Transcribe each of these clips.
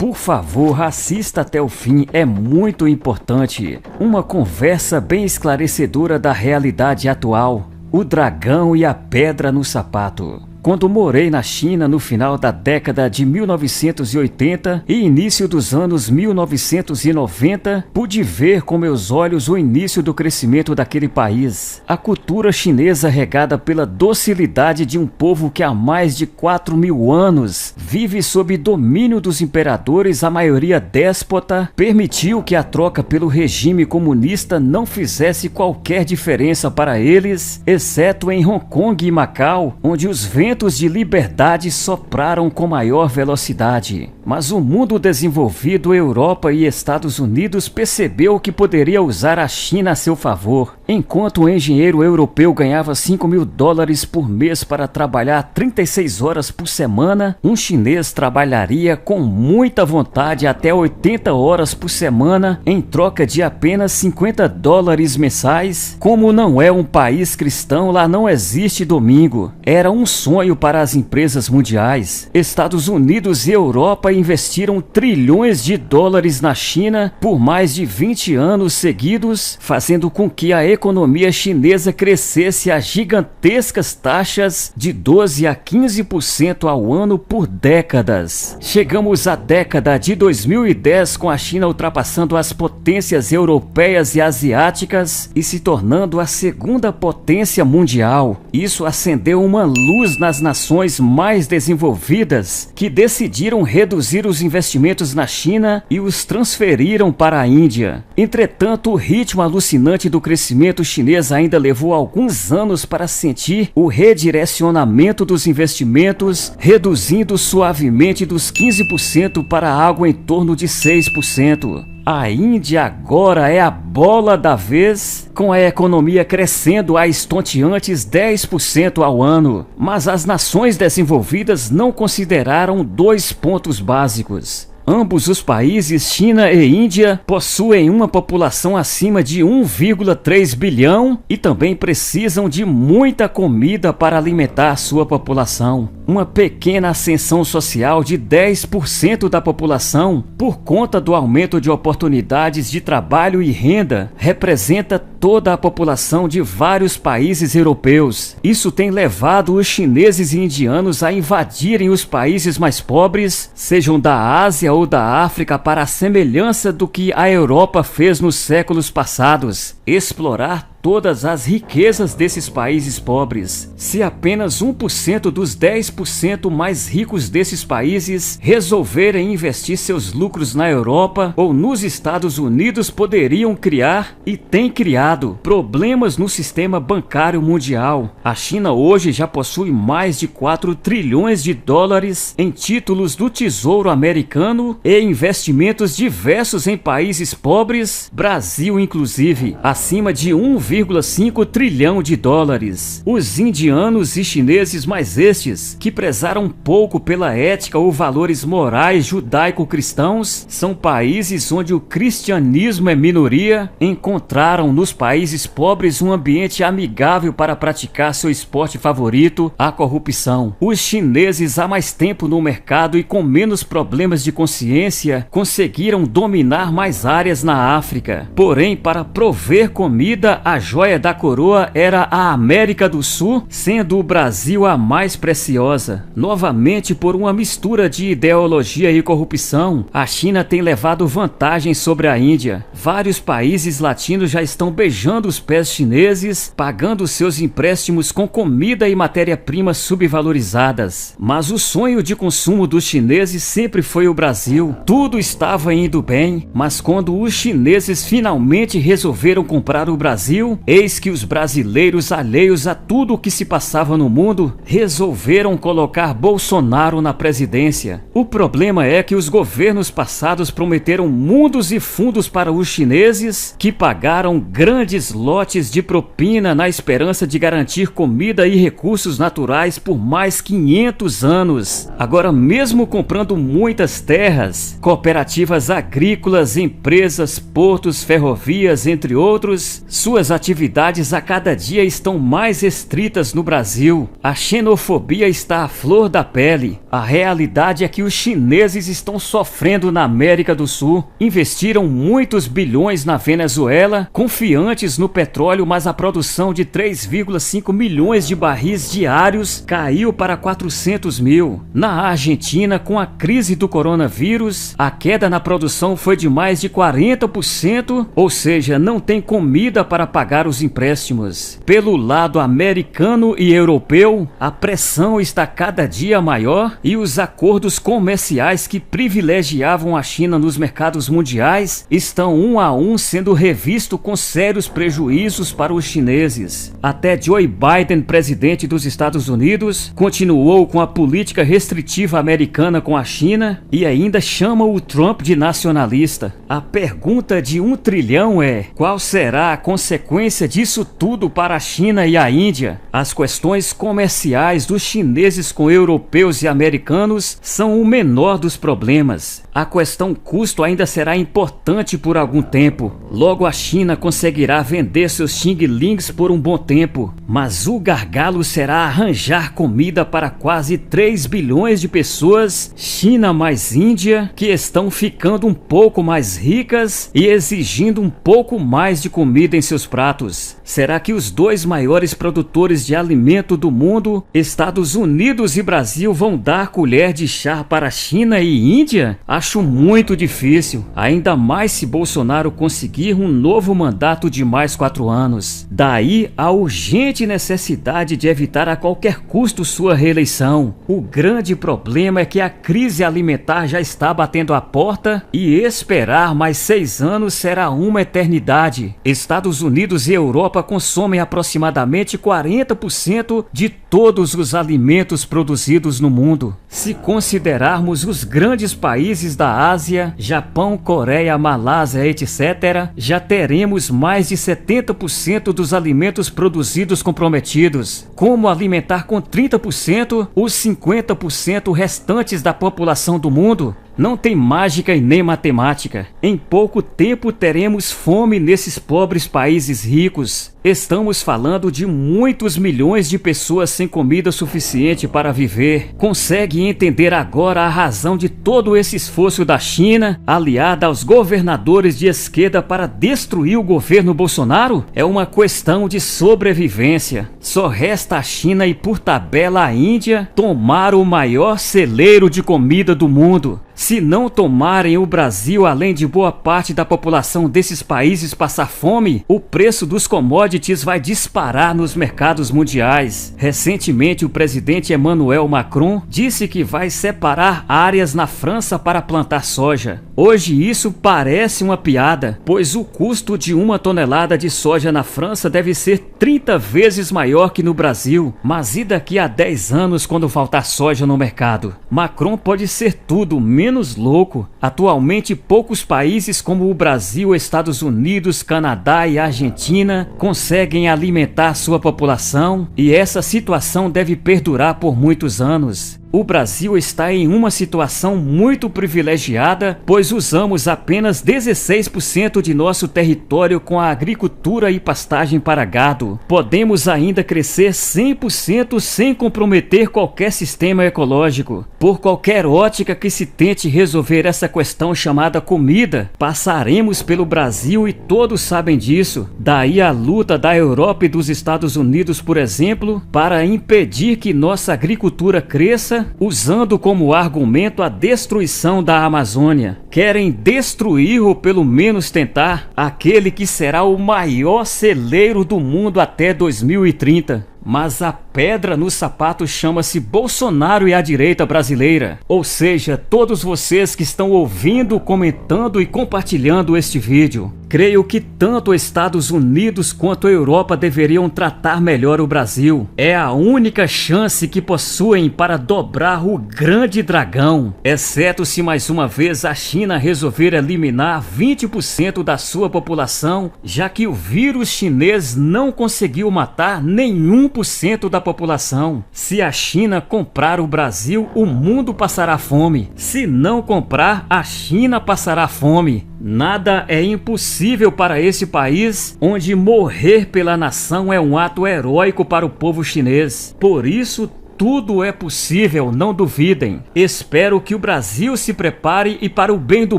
Por favor, assista até o fim, é muito importante. Uma conversa bem esclarecedora da realidade atual. O dragão e a pedra no sapato. Quando morei na China no final da década de 1980 e início dos anos 1990, pude ver com meus olhos o início do crescimento daquele país. A cultura chinesa, regada pela docilidade de um povo que há mais de 4.000 anos vive sob domínio dos imperadores, a maioria déspota, permitiu que a troca pelo regime comunista não fizesse qualquer diferença para eles, exceto em Hong Kong e Macau, onde os ventos de liberdade sopraram com maior velocidade. Mas o mundo desenvolvido, Europa e Estados Unidos, percebeu que poderia usar a China a seu favor. Enquanto o engenheiro europeu ganhava $5.000 por mês para trabalhar 36 horas por semana, um chinês trabalharia com muita vontade até 80 horas por semana em troca de apenas $50 mensais. Como não é um país cristão, lá não existe domingo. Era um sonho para as empresas mundiais. Estados Unidos e Europa investiram trilhões de dólares na China por mais de 20 anos seguidos, fazendo com que a economia chinesa crescesse a gigantescas taxas de 12 a 15% ao ano por décadas. Chegamos à década de 2010 com a China ultrapassando as potências europeias e asiáticas e se tornando a segunda potência mundial. Isso acendeu uma luz nas nações mais desenvolvidas, que decidiram reduzir os investimentos na China e os transferiram para a Índia. Entretanto, o ritmo alucinante do crescimento chinês ainda levou alguns anos para sentir o redirecionamento dos investimentos, reduzindo suavemente dos 15% para algo em torno de 6%. A Índia agora é a bola da vez, com a economia crescendo a estonteantes 10% ao ano. Mas as nações desenvolvidas não consideraram dois pontos básicos. Ambos os países, China e Índia, possuem uma população acima de 1,3 bilhão e também precisam de muita comida para alimentar sua população. Uma pequena ascensão social de 10% da população, por conta do aumento de oportunidades de trabalho e renda, representa toda a população de vários países europeus. Isso tem levado os chineses e indianos a invadirem os países mais pobres, sejam da Ásia ou da África, para a semelhança do que a Europa fez nos séculos passados, explorar todas as riquezas desses países pobres. Se apenas 1% dos 10% mais ricos desses países resolverem investir seus lucros na Europa ou nos Estados Unidos, poderiam criar, e têm criado, problemas no sistema bancário mundial. A China hoje já possui mais de 4 trilhões de dólares em títulos do Tesouro Americano e investimentos diversos em países pobres, Brasil inclusive, acima de 1,5 trilhão de dólares. Os indianos e chineses, mais estes, que prezaram pouco pela ética ou valores morais judaico-cristãos, são países onde o cristianismo é minoria, encontraram nos países pobres um ambiente amigável para praticar seu esporte favorito, a corrupção. Os chineses, há mais tempo no mercado e com menos problemas de consciência, conseguiram dominar mais áreas na África. Porém, para prover comida, a joia da coroa era a América do Sul, sendo o Brasil a mais preciosa. Novamente, por uma mistura de ideologia e corrupção, a China tem levado vantagem sobre a Índia. Vários países latinos já estão beijando os pés chineses, pagando seus empréstimos com comida e matéria-prima subvalorizadas. Mas o sonho de consumo dos chineses sempre foi o Brasil. Tudo estava indo bem, mas quando os chineses finalmente resolveram comprar o Brasil, eis que os brasileiros, alheios a tudo o que se passava no mundo, resolveram colocar Bolsonaro na presidência. O problema é que os governos passados prometeram mundos e fundos para os chineses, que pagaram grandes lotes de propina na esperança de garantir comida e recursos naturais por mais 500 anos. Agora, mesmo comprando muitas terras, cooperativas agrícolas, empresas, portos, ferrovias, entre outros, suas atividades a cada dia estão mais restritas no Brasil. A xenofobia está à flor da pele. A realidade é que os chineses estão sofrendo na América do Sul. Investiram muitos bilhões na Venezuela, confiantes no petróleo, mas a produção de 3,5 milhões de barris diários caiu para 400 mil. Na Argentina, com a crise do coronavírus, a queda na produção foi de mais de 40%, ou seja, não tem comida para pagar os empréstimos. Pelo lado americano e europeu, a pressão está cada dia maior e os acordos comerciais que privilegiavam a China nos mercados mundiais estão um a um sendo revistos com sérios prejuízos para os chineses. Até Joe Biden, presidente dos Estados Unidos, continuou com a política restritiva americana com a China e ainda chama o Trump de nacionalista. A pergunta de 1 trilhão é: qual será a consequência disso tudo para a China e a Índia? As questões comerciais dos chineses com europeus e americanos são o menor dos problemas. A questão custo ainda será importante por algum tempo. Logo a China conseguirá vender seus Xing-Lings por um bom tempo. Mas o gargalo será arranjar comida para quase 3 bilhões de pessoas, China mais Índia, que estão ficando um pouco mais ricas e exigindo um pouco mais de comida em seus pratos. Será que os dois maiores produtores de alimento do mundo, Estados Unidos e Brasil, vão dar colher de chá para China e Índia? Acho muito difícil, ainda mais se Bolsonaro conseguir um novo mandato de mais 4 anos. Daí a urgente necessidade de evitar a qualquer custo sua reeleição. O grande problema é que a crise alimentar já está batendo a porta e esperar mais 6 anos será uma eternidade. Estados Unidos e Europa consomem aproximadamente 40% de todos os alimentos produzidos no mundo. Se considerarmos os grandes países da Ásia, Japão, Coreia, Malásia, etc., já teremos mais de 70% dos alimentos produzidos comprometidos. Como alimentar com 30% os 50% restantes da população do mundo? Não tem mágica e nem matemática. Em pouco tempo teremos fome nesses pobres países ricos. Estamos falando de muitos milhões de pessoas sem comida suficiente para viver. Consegue entender agora a razão de todo esse esforço da China, aliada aos governadores de esquerda para destruir o governo Bolsonaro? É uma questão de sobrevivência. Só resta a China e, por tabela, a Índia tomar o maior celeiro de comida do mundo. Se não tomarem o Brasil, além de boa parte da população desses países passar fome, o preço dos commodities vai disparar nos mercados mundiais. Recentemente, o presidente Emmanuel Macron disse que vai separar áreas na França para plantar soja. Hoje isso parece uma piada, pois o custo de 1 tonelada de soja na França deve ser 30 vezes maior que no Brasil. Mas e daqui a 10 anos, quando faltar soja no mercado? Macron pode ser tudo menos louco. Atualmente, poucos países como o Brasil, Estados Unidos, Canadá e Argentina conseguem alimentar sua população, e essa situação deve perdurar por muitos anos. O Brasil está em uma situação muito privilegiada, pois usamos apenas 16% de nosso território com a agricultura e pastagem para gado. Podemos ainda crescer 100% sem comprometer qualquer sistema ecológico. Por qualquer ótica que se tente resolver essa questão chamada comida, passaremos pelo Brasil e todos sabem disso. Daí a luta da Europa e dos Estados Unidos, por exemplo, para impedir que nossa agricultura cresça, usando como argumento a destruição da Amazônia. Querem destruir, ou pelo menos tentar, aquele que será o maior celeiro do mundo até 2030. Mas a pedra no sapato chama-se Bolsonaro e a direita brasileira. Ou seja, todos vocês que estão ouvindo, comentando e compartilhando este vídeo. Creio que tanto Estados Unidos quanto a Europa deveriam tratar melhor o Brasil. É a única chance que possuem para dobrar o grande dragão. Exceto se mais uma vez a China resolver eliminar 20% da sua população, já que o vírus chinês não conseguiu matar nenhum 1% da da população. Se a China comprar o Brasil, o mundo passará fome. Se não comprar, a China passará fome. Nada é impossível para esse país, onde morrer pela nação é um ato heróico para o povo chinês. Por isso, tudo é possível, não duvidem. Espero que o Brasil se prepare e, para o bem do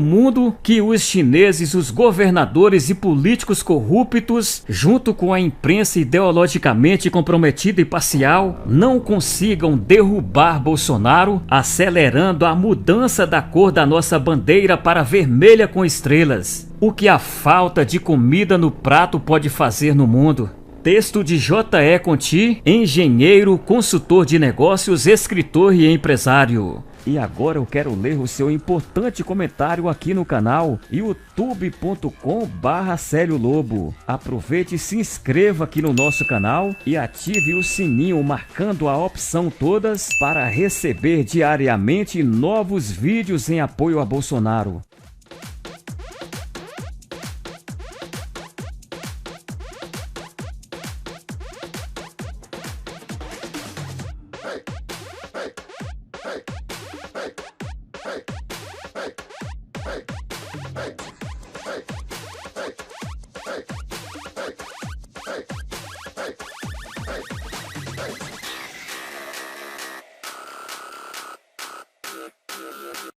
mundo, que os chineses, os governadores e políticos corruptos, junto com a imprensa ideologicamente comprometida e parcial, não consigam derrubar Bolsonaro, acelerando a mudança da cor da nossa bandeira para vermelha com estrelas. O que a falta de comida no prato pode fazer no mundo. Texto de J.E. Conti, engenheiro, consultor de negócios, escritor e empresário. E agora eu quero ler o seu importante comentário aqui no canal youtube.com/Célio Lobo. Aproveite e se inscreva aqui no nosso canal e ative o sininho marcando a opção todas para receber diariamente novos vídeos em apoio a Bolsonaro.